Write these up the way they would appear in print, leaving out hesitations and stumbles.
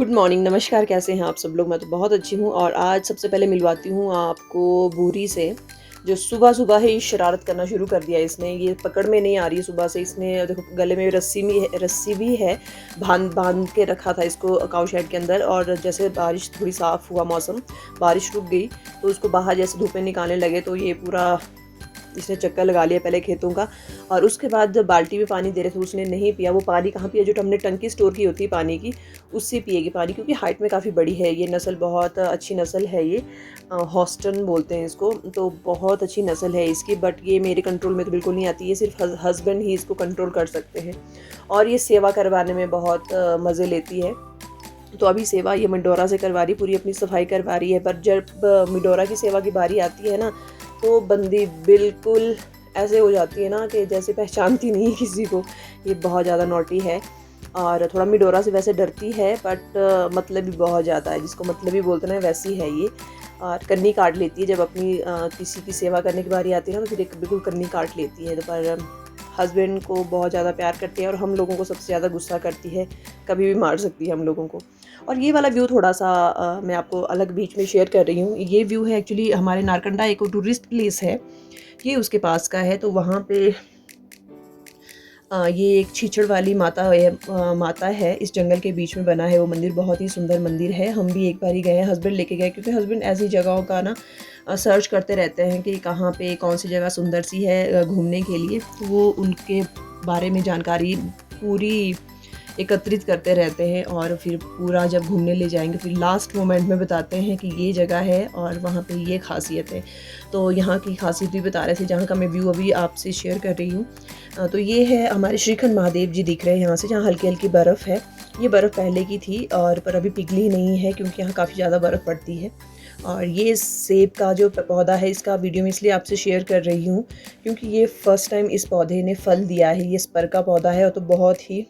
Good morning, नमस्कार। कैसे हैं आप सब लोग? मैं तो बहुत अच्छी हूँ और आज सबसे पहले मिलवाती हूँ आपको बूरी से, जो सुबह-सुबह ही शरारत करना शुरू कर दिया है इसने। ये पकड़ में नहीं आ रही है सुबह से। इसने देखो गले में रस्सी भी है, बाँध बाँध के रखा था इसको काऊ शेड के अंदर। और जैसे बारिश थोड़ी साफ़ हुआ मौसम, बारिश रुक गई, तो उसको बाहर जैसे धूप में निकालने लगे तो ये पूरा इसने चक्कर लगा लिया पहले खेतों का। और उसके बाद बाल्टी में पानी दे रहे थे, उसने नहीं पिया। वो पानी कहाँ पिया, जो हमने टंकी स्टोर की होती है पानी की, उससे पिएगी पानी, क्योंकि हाइट में काफ़ी बड़ी है। ये नस्ल बहुत अच्छी नस्ल है, ये हॉस्टन बोलते हैं इसको। तो बहुत अच्छी नस्ल है इसकी, बट ये मेरे कंट्रोल में तो बिल्कुल नहीं आती है। सिर्फ हस्बैंड ही इसको कंट्रोल कर सकते हैं। और ये सेवा करवाने में बहुत मज़े लेती है। तो अभी सेवा ये मिडोरा से करवा रही, पूरी अपनी सफाई करवा रही है। पर जब मिडोरा की सेवा की बारी आती है ना, तो बंदी बिल्कुल ऐसे हो जाती है ना कि जैसे पहचानती नहीं है किसी को। ये बहुत ज़्यादा नॉटी है और थोड़ा मिडोरा से वैसे डरती है, बट मतलब भी बहुत ज़्यादा है। जिसको मतलब भी बोलते हैं वैसी है ये। और कन्नी काट लेती है जब अपनी किसी की सेवा करने की बारी आती है ना, तो फिर एक बिल्कुल कन्नी काट लेती है। पर हस्बैंड को बहुत ज़्यादा प्यार करती है और हम लोगों को सबसे ज़्यादा गुस्सा करती है, कभी भी मार सकती है हम लोगों को। और ये वाला व्यू थोड़ा सा मैं आपको अलग बीच में शेयर कर रही हूँ। ये व्यू है एक्चुअली हमारे नारकंडा, एक टूरिस्ट प्लेस है, ये उसके पास का है। तो वहाँ पे ये एक छीछड़ वाली माता है, इस जंगल के बीच में बना है वो मंदिर। बहुत ही सुंदर मंदिर है। हम भी एक बार ही गए हैं, हस्बैंड लेके गए, क्योंकि हस्बैंड ऐसी जगहों का ना सर्च करते रहते हैं कि कहाँ पे कौन सी जगह सुंदर सी है घूमने के लिए। तो वो उनके बारे में जानकारी पूरी एकत्रित करते रहते हैं और फिर पूरा जब घूमने ले जाएंगे फिर लास्ट मोमेंट में बताते हैं कि ये जगह है और वहाँ पे ये खासियत है। तो यहाँ की खासियत भी बता रहे थे, जहाँ का मैं व्यू अभी आपसे शेयर कर रही हूँ। तो ये है हमारे श्रीखंड महादेव जी दिख रहे हैं यहाँ से, जहाँ हल्की हल्की बर्फ़ है। ये बर्फ़ पहले की थी और पर अभी पिघली नहीं है, क्योंकि यहाँ काफ़ी ज़्यादा बर्फ़ पड़ती है। और ये सेब का जो पौधा है, इसका वीडियो में इसलिए आपसे शेयर कर रही हूँ क्योंकि ये फर्स्ट टाइम इस पौधे ने फल दिया है। ये स्पर का पौधा है और तो बहुत ही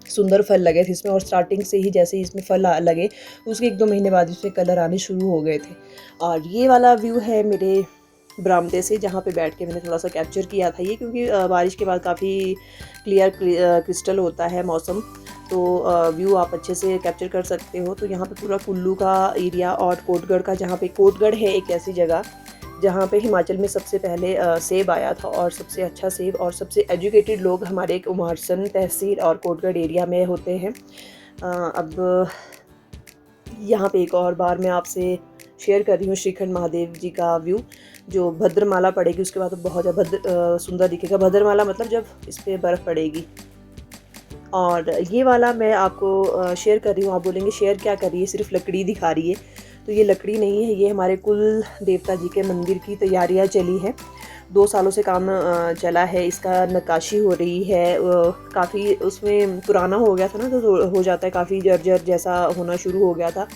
सुंदर फल लगे थे इसमें। और स्टार्टिंग से ही जैसे इसमें फल लगे, उसके 1-2 महीने बाद इसमें कलर आने शुरू हो गए थे। और ये वाला व्यू है मेरे बरामदे से, जहाँ पे बैठ के मैंने थोड़ा सा कैप्चर किया था ये, क्योंकि बारिश के बाद काफ़ी क्लियर क्रिस्टल होता है मौसम, तो व्यू आप अच्छे से कैप्चर कर सकते हो। तो यहाँ पे पूरा कुल्लू का एरिया और कोटगढ़ का, जहाँ पे कोटगढ़ है एक ऐसी जगह जहाँ पे हिमाचल में सबसे पहले सेब आया था, और सबसे अच्छा सेब और सबसे एजुकेटेड लोग हमारे कुमारसैन तहसील और कोटगढ़ एरिया में होते हैं। अब यहाँ पे एक और बार मैं आपसे शेयर कर रही हूँ श्रीखंड महादेव जी का व्यू। जो भद्रमाला पड़ेगी उसके बाद तो बहुत ज़्यादा सुंदर दिखेगा। भद्रमाला मतलब जब इस पर बर्फ़ पड़ेगी। और ये वाला मैं आपको शेयर कर रही हूँ। आप बोलेंगे शेयर क्या कर रही है, सिर्फ लकड़ी दिखा रही है। तो ये लकड़ी नहीं है, ये हमारे कुल देवता जी के मंदिर की तैयारियाँ चली है। 2 सालों से काम चला है, इसका नक्काशी हो रही है। काफ़ी उसमें पुराना हो गया था ना, तो हो जाता है काफ़ी जर्जर जैसा होना शुरू हो गया था।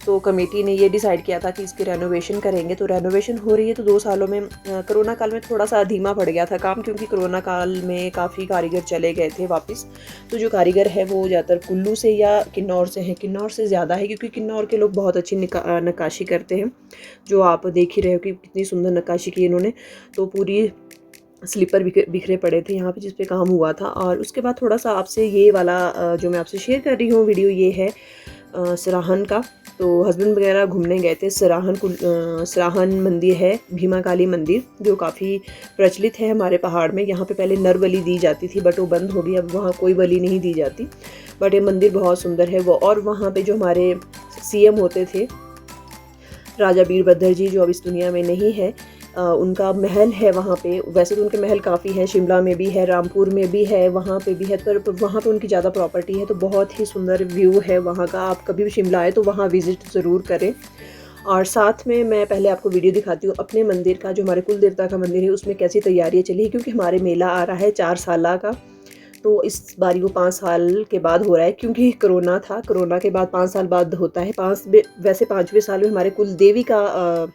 तो कमेटी ने ये डिसाइड किया था कि इसकी रेनोवेशन करेंगे। तो रेनोवेशन हो रही है। तो 2 सालों में कोरोना काल में थोड़ा सा धीमा पड़ गया था काम, क्योंकि कोरोना काल में काफ़ी कारीगर चले गए थे वापस। तो जो कारीगर है वो ज़्यादातर कुल्लू से या किन्नौर से हैं। किन्नौर से ज़्यादा है, क्योंकि किन्नौर के लोग बहुत अच्छी नक्काशी करते हैं, जो आप देख ही रहे हो कि कितनी सुंदर नक्काशी की इन्होंने। तो पूरी स्लीपर बिखरे पड़े थे यहाँ पे जिस पे काम हुआ था। और उसके बाद थोड़ा सा आपसे ये वाला जो मैं आपसे शेयर कर रही हूँ वीडियो, ये है सराहन का। तो हस्बैंड वगैरह घूमने गए थे। सराहन मंदिर है, भीमा काली मंदिर, जो काफ़ी प्रचलित है हमारे पहाड़ में। यहाँ पे पहले नर बलि दी जाती थी, बट वो बंद हो गई, अब वहाँ कोई बलि नहीं दी जाती। बट ये मंदिर बहुत सुंदर है वो। और वहाँ पे जो हमारे सीएम होते थे, राजा वीरभद्र जी, जो अब इस दुनिया में नहीं है, उनका महल है वहाँ पे। वैसे तो उनके महल काफ़ी हैं, शिमला में भी है, रामपुर में भी है, वहाँ पे भी है, पर वहाँ पे उनकी ज़्यादा प्रॉपर्टी है। तो बहुत ही सुंदर व्यू है वहाँ का। आप कभी भी शिमला आए तो वहाँ विज़िट ज़रूर करें। और साथ में मैं पहले आपको वीडियो दिखाती हूँ अपने मंदिर का, जो हमारे कुल देवता का मंदिर है, उसमें कैसी तैयारियाँ चली है। क्योंकि हमारे मेला आ रहा है 4 साल का, तो इस बारी वो 5 साल के बाद हो रहा है, क्योंकि कोरोना था। कोरोना के बाद 5 साल बाद होता है। वैसे 5वें साल में हमारे कुल देवी का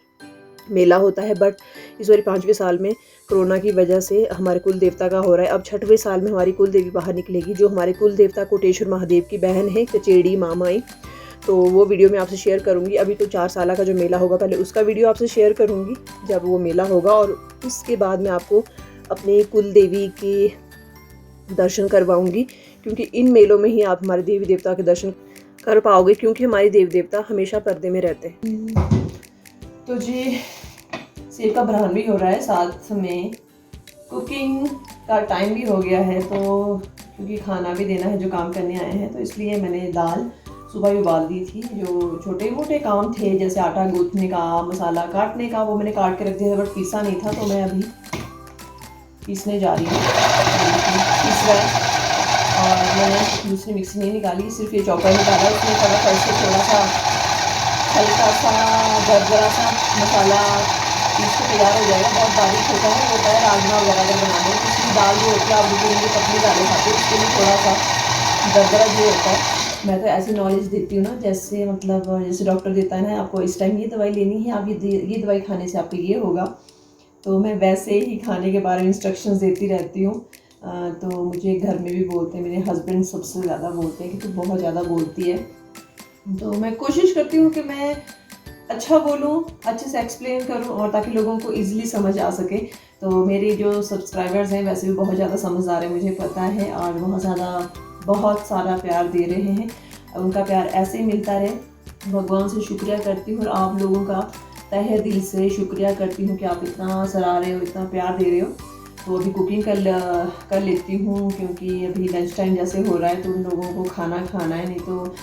मेला होता है, बट इस बार 5वें साल में कोरोना की वजह से हमारे कुल देवता का हो रहा है। अब 6वें साल में हमारी कुल देवी बाहर निकलेगी, जो हमारे कुल देवता कोटेश्वर महादेव की बहन है, कचेड़ी मामाई। तो वो वीडियो मैं आपसे शेयर करूंगी। अभी तो 4 साल का जो मेला होगा, पहले उसका वीडियो आपसे शेयर करूंगी जब वो मेला होगा। और उसके बाद मैं आपको अपने कुल देवी के दर्शन करवाऊंगी, क्योंकि इन मेलों में ही आप हमारे देवी देवता के दर्शन कर पाओगे, क्योंकि हमारे देव देवता हमेशा पर्दे में रहते हैं। तो जी सेब का ब्रान भी हो रहा है, साथ में कुकिंग का टाइम भी हो गया है, तो क्योंकि खाना भी देना है जो काम करने आए हैं, तो इसलिए मैंने दाल सुबह ही उबाल दी थी। जो छोटे मोटे काम थे जैसे आटा गूँथने का, मसाला काटने का, वो मैंने काट के रख दिया था, बट पीसा नहीं था, तो मैं अभी पीसने जा रही हूँ। पीस रहा है और मैंने दूसरी मिक्सी नहीं निकाली, सिर्फ ये चॉपर निकाला। उसमें थोड़ा सा हल्का सा दरदरा सा मसाला पीस के तैयार हो जाएगा। बहुत बारीक होता है राजमा वगैरह अगर बनाने हैं, इसकी दाल जो होती है आप जो पतली दालें खाते हैं उसके लिए थोड़ा सा दरदरा जो होता है। मैं तो ऐसी नॉलेज देती हूँ ना, जैसे मतलब जैसे डॉक्टर देता है ना, आपको इस टाइम ये दवाई लेनी है, आप ये दवाई खाने से आपको ये होगा, तो मैं वैसे ही खाने के बारे में इंस्ट्रक्शंस देती रहती हूँ। तो मुझे घर में भी बोलते हैं, मेरे हस्बैंड सबसे ज़्यादा बोलते हैं कि तू बहुत ज़्यादा बोलती है। तो मैं कोशिश करती हूँ कि मैं अच्छा बोलूँ, अच्छे से एक्सप्लेन करूँ, और ताकि लोगों को इजीली समझ आ सके। तो मेरे जो सब्सक्राइबर्स हैं वैसे भी बहुत ज़्यादा समझदार है, मुझे पता है, और बहुत सारा प्यार दे रहे हैं। उनका प्यार ऐसे ही मिलता रहे, भगवान से शुक्रिया करती हूँ, और आप लोगों का तहे दिल से शुक्रिया करती हूँ कि आप इतना सराह रहे हो, इतना प्यार दे रहे हो। तो अभी कुकिंग कर लेती हूँ, क्योंकि अभी लंच टाइम जैसे हो रहा है, तो उन लोगों को खाना है, नहीं तो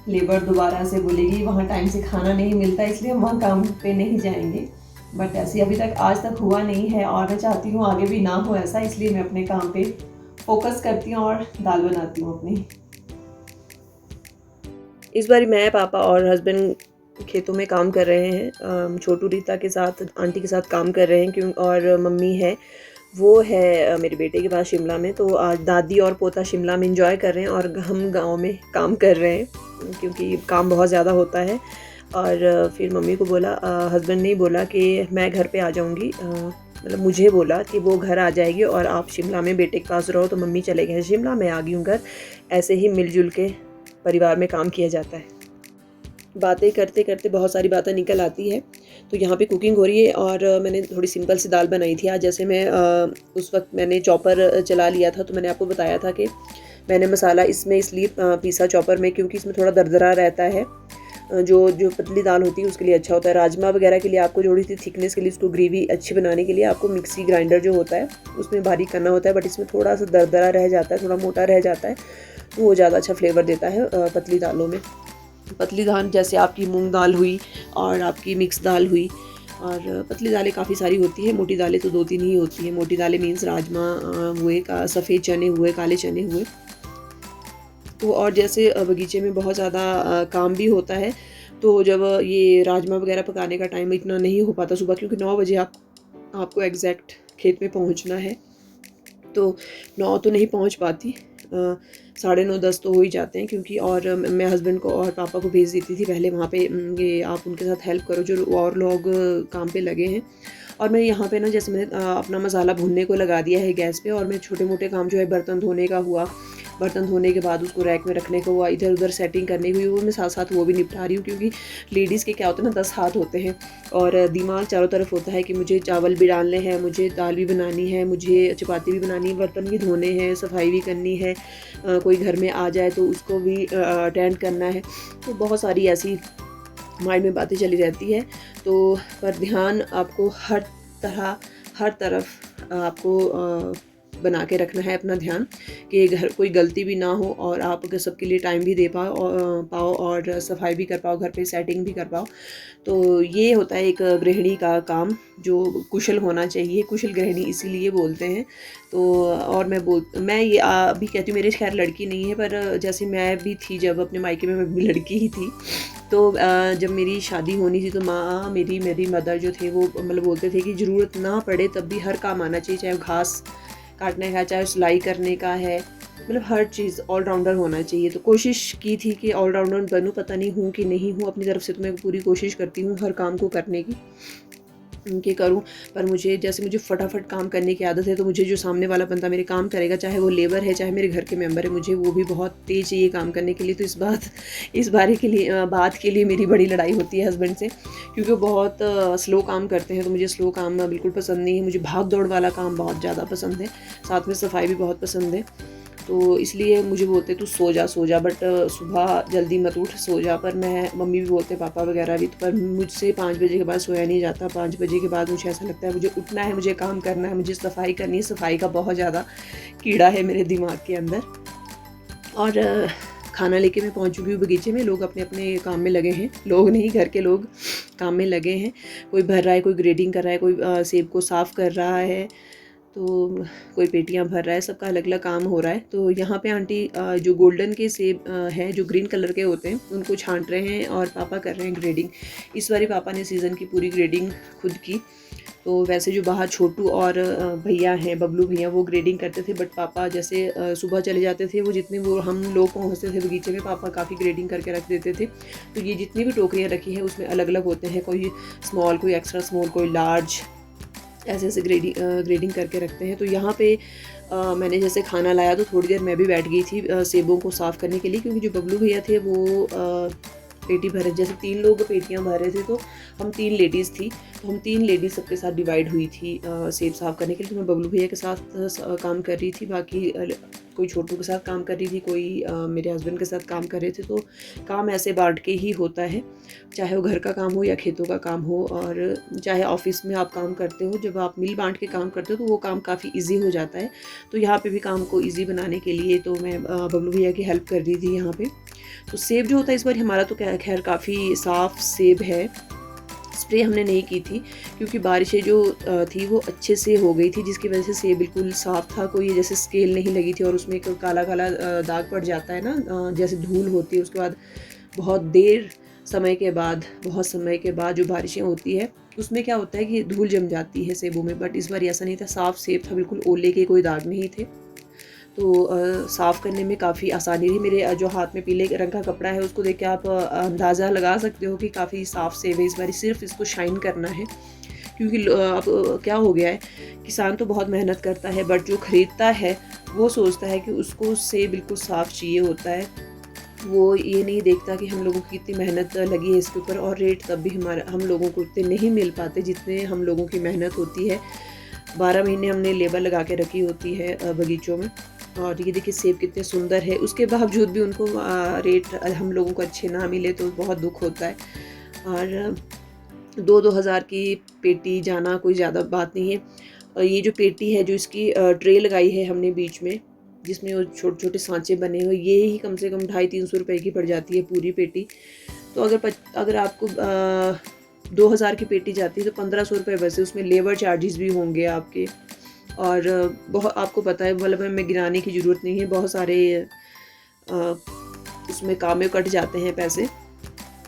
लेबर दोबारा से बोलेगी वहाँ टाइम से खाना नहीं मिलता, इसलिए हम वहाँ काम पे नहीं जाएंगे। बट ऐसे अभी तक आज तक हुआ नहीं है, और मैं चाहती हूँ आगे भी ना हो ऐसा, इसलिए मैं अपने काम पे फोकस करती हूँ और दाल बनाती हूँ अपनी। इस बार मैं, पापा और हस्बैंड खेतों में काम कर रहे हैं। छोटू रीता के साथ, आंटी के साथ काम कर रहे हैं, और मम्मी है वो है मेरे बेटे के पास शिमला में। तो आज दादी और पोता शिमला में एंजॉय कर रहे हैं, और हम गांव में काम कर रहे हैं, क्योंकि काम बहुत ज़्यादा होता है। और फिर मम्मी को बोला, हस्बैंड ने बोला कि मैं घर पे आ जाऊंगी, मतलब मुझे बोला कि वो घर आ जाएगी और आप शिमला में बेटे के पास रहो। तो मम्मी चले गए शिमला, मैं आ गई हूँ घर। ऐसे ही मिलजुल के परिवार में काम किया जाता है। बातें करते करते बहुत सारी बातें निकल आती है। तो यहाँ पे कुकिंग हो रही है, और मैंने थोड़ी सिंपल सी दाल बनाई थी आज। जैसे मैं उस वक्त मैंने चॉपर चला लिया था, तो मैंने आपको बताया था कि मैंने मसाला इसमें इसलिए पीसा चॉपर में, क्योंकि इसमें थोड़ा दरदरा रहता है। जो पतली दाल होती है उसके लिए अच्छा होता है। राजमा वगैरह के लिए आपको थोड़ी सी थिकनेस के लिए, उसको ग्रेवी अच्छी बनाने के लिए आपको मिक्सी ग्राइंडर जो होता है उसमें बारीक करना होता है, बट इसमें थोड़ा सा दरदरा रह जाता है, थोड़ा मोटा रह जाता है, तो वो ज़्यादा अच्छा फ्लेवर देता है पतली दालों में। पतली दाल जैसे आपकी मूंग दाल हुई और आपकी मिक्स दाल हुई, और पतली दालें काफ़ी सारी होती है, मोटी दालें तो 2-3 ही होती हैं। मोटी दालें मीन्स राजमा हुए, सफ़ेद चने हुए, काले चने हुए। तो और जैसे बगीचे में बहुत ज़्यादा काम भी होता है, तो जब ये राजमा वगैरह पकाने का टाइम इतना नहीं हो पाता सुबह, क्योंकि 9 बजे आपको एग्जैक्ट खेत में पहुंचना है, तो 9 तो नहीं पहुंच पाती, 9:30-10 तो हो ही जाते हैं, क्योंकि और मैं हस्बैंड को और पापा को भेज देती थी पहले वहाँ पे, ये आप उनके साथ हेल्प करो जो और लोग काम पे लगे हैं। और मैं यहाँ पे ना, जैसे मैंने अपना मसाला भूनने को लगा दिया है गैस पे, और मैं छोटे मोटे काम जो है बर्तन धोने का हुआ, बर्तन धोने के बाद उसको रैक में रखने का हुआ, इधर उधर सेटिंग करने की हुई, वो मैं साथ साथ वो भी निपटा रही हूँ। क्योंकि लेडीज़ के क्या होता है ना, 10 हाथ होते हैं, और दिमाग चारों तरफ होता है कि मुझे चावल भी डालने हैं, मुझे दाल भी बनानी है, मुझे चपाती भी बनानी है, बर्तन भी धोने हैं, सफाई भी करनी है, कोई घर में आ जाए तो उसको भी अटेंड करना है। तो बहुत सारी ऐसी माइंड में बातें चली रहती है। तो पर ध्यान आपको हर तरफ आपको बना के रखना है अपना ध्यान, कि घर कोई गलती भी ना हो, और आप सबके लिए टाइम भी दे पाओ और सफाई भी कर पाओ, घर पे सेटिंग भी कर पाओ। तो ये होता है एक गृहिणी का काम, जो कुशल होना चाहिए, कुशल गृहिणी इसीलिए बोलते हैं। तो और मैं ये अभी कहती हूँ, मेरी खैर लड़की नहीं है, पर जैसे मैं भी थी जब अपने मायके में, मैं भी लड़की ही थी। तो जब मेरी शादी होनी थी, तो मेरी मदर जो थे वो मतलब बोलते थे कि ज़रूरत ना पड़े तब भी हर काम आना चाहिए, चाहे घास काटने का, चाहे सिलाई करने का है, मतलब हर चीज़ ऑलराउंडर होना चाहिए। तो कोशिश की थी कि ऑलराउंडर बनूँ, पता नहीं हूँ कि नहीं हूँ, अपनी तरफ से तो मैं पूरी कोशिश करती हूँ हर काम को करने की, उनके करूँ। पर मुझे फटाफट काम करने की आदत है, तो मुझे जो सामने वाला बंदा मेरे काम करेगा, चाहे वो लेबर है, चाहे मेरे घर के मेंबर है, मुझे वो भी बहुत तेज़ चाहिए काम करने के लिए। तो इस बात के लिए मेरी बड़ी लड़ाई होती है हस्बैंड से, क्योंकि वो बहुत स्लो काम करते हैं, तो मुझे स्लो काम बिल्कुल पसंद नहीं है। मुझे भाग दौड़ वाला काम बहुत ज़्यादा पसंद है, साथ में सफाई भी बहुत पसंद है। तो इसलिए मुझे बोलते तू सो जा, बट सुबह जल्दी मत उठ, सो जा। पर मैं, मम्मी भी बोलते, पापा वगैरह भी, पर मुझसे 5 बजे के बाद सोया नहीं जाता। 5 बजे के बाद मुझे ऐसा लगता है मुझे उठना है, मुझे काम करना है, मुझे सफाई करनी है। सफाई का बहुत ज़्यादा कीड़ा है मेरे दिमाग के अंदर। और खाना लेके मैं पहुंच चुकी हूँ बगीचे में। लोग अपने अपने काम में लगे हैं, लोग नहीं, घर के लोग काम में लगे हैं। कोई भर रहा है, कोई ग्रेडिंग कर रहा है, कोई सेब को साफ़ कर रहा है, तो कोई पेटियां भर रहा है। सबका अलग अलग काम हो रहा है। तो यहाँ पे आंटी जो गोल्डन के सेब हैं, जो ग्रीन कलर के होते हैं, उनको छांट रहे हैं और पापा कर रहे हैं ग्रेडिंग। इस बारी पापा ने सीज़न की पूरी ग्रेडिंग खुद की। तो वैसे जो बाहर छोटू और भैया हैं, बबलू भैया, वो ग्रेडिंग करते थे, बट पापा जैसे सुबह चले जाते थे, वो जितने वो हम लोग पहुँचते थे बगीचे में, पापा काफ़ी ग्रेडिंग करके रख देते थे। तो ये जितनी भी टोकरियाँ रखी हैं उसमें अलग अलग होते हैं, कोई स्मॉल, कोई एक्स्ट्रा स्मॉल, कोई लार्ज, ऐसे ऐसे ग्रेडिंग करके रखते हैं। तो यहाँ पे मैंने जैसे खाना लाया तो थोड़ी देर मैं भी बैठ गई थी सेबों को साफ़ करने के लिए, क्योंकि जो बबलू भैया थे वो पेटी भरे, जैसे 3 लोग पेटियां भर रहे थे, तो हम 3 लेडीज़ थी, तो हम 3 लेडीज़ सबके साथ डिवाइड हुई थी सेब साफ़ करने के लिए। तो मैं बबलू भैया के साथ काम कर रही थी, बाकी कोई छोटू के साथ काम कर रही थी, कोई मेरे हस्बैंड के साथ काम कर रहे थे। तो काम ऐसे बांट के ही होता है, चाहे वो घर का काम हो या खेतों का काम हो, और चाहे ऑफिस में आप काम करते हो, जब आप मिल बांट के काम करते हो तो वो काम काफ़ी ईजी हो जाता है। तो यहाँ पे भी काम को ईजी बनाने के लिए तो मैं बबलू भैया की हेल्प कर रही थी यहाँ पे। तो सेब जो होता है इस बार हमारा तो खैर काफ़ी साफ़ सेब है। स्प्रे हमने नहीं की थी क्योंकि बारिशें जो थी वो अच्छे से हो गई थी, जिसकी वजह से सेब बिल्कुल साफ़ था, कोई जैसे स्केल नहीं लगी थी। और उसमें एक काला काला दाग पड़ जाता है ना, जैसे धूल होती है, उसके बाद बहुत समय के बाद जो बारिशें होती है उसमें क्या होता है कि धूल जम जाती है सेबों में। बट इस बार ऐसा नहीं था, साफ़ सेब था, बिल्कुल ओले के कोई दाग नहीं थे। तो साफ़ करने में काफ़ी आसानी रही। मेरे जो हाथ में पीले रंग का कपड़ा है उसको देख के आप अंदाज़ा लगा सकते हो कि काफ़ी साफ़ सेब है। इस बार सिर्फ इसको शाइन करना है, क्योंकि अब क्या हो गया है, किसान तो बहुत मेहनत करता है, बट जो ख़रीदता है वो सोचता है कि उसको सेब बिल्कुल साफ़ चाहिए होता है। वो ये नहीं देखता कि हम लोगों की कितनी मेहनत लगी है इसके ऊपर, और रेट तब भी हम लोगों को इतने नहीं मिल पाते जितने हम लोगों की मेहनत होती है। 12 महीने हमने लेबर लगा के रखी होती है बगीचों में। और ये देखिए सेब कितने सुंदर है, उसके बावजूद भी उनको रेट हम लोगों को अच्छे ना मिले तो बहुत दुख होता है। और 2-2 हज़ार की पेटी जाना कोई ज़्यादा बात नहीं है। और ये जो पेटी है, जो इसकी ट्रे लगाई है हमने बीच में, जिसमें वो छोटे छोटे सांचे बने हुए, ये ही कम से कम 250-300 रुपये की पड़ जाती है पूरी पेटी। तो अगर आपको 2000 की पेटी जाती है तो 1500 रुपये वैसे, उसमें लेबर चार्जेस भी होंगे आपके। और बहुत आपको पता है, मतलब हमें गिराने की ज़रूरत नहीं है, बहुत सारे उसमें काम में कट जाते हैं पैसे।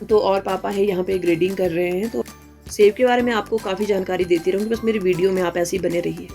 तो और पापा है यहाँ पे ग्रेडिंग कर रहे हैं। तो सेब के बारे में आपको काफ़ी जानकारी देती रहूँगी, बस मेरी वीडियो में आप ऐसे ही बने रहिए।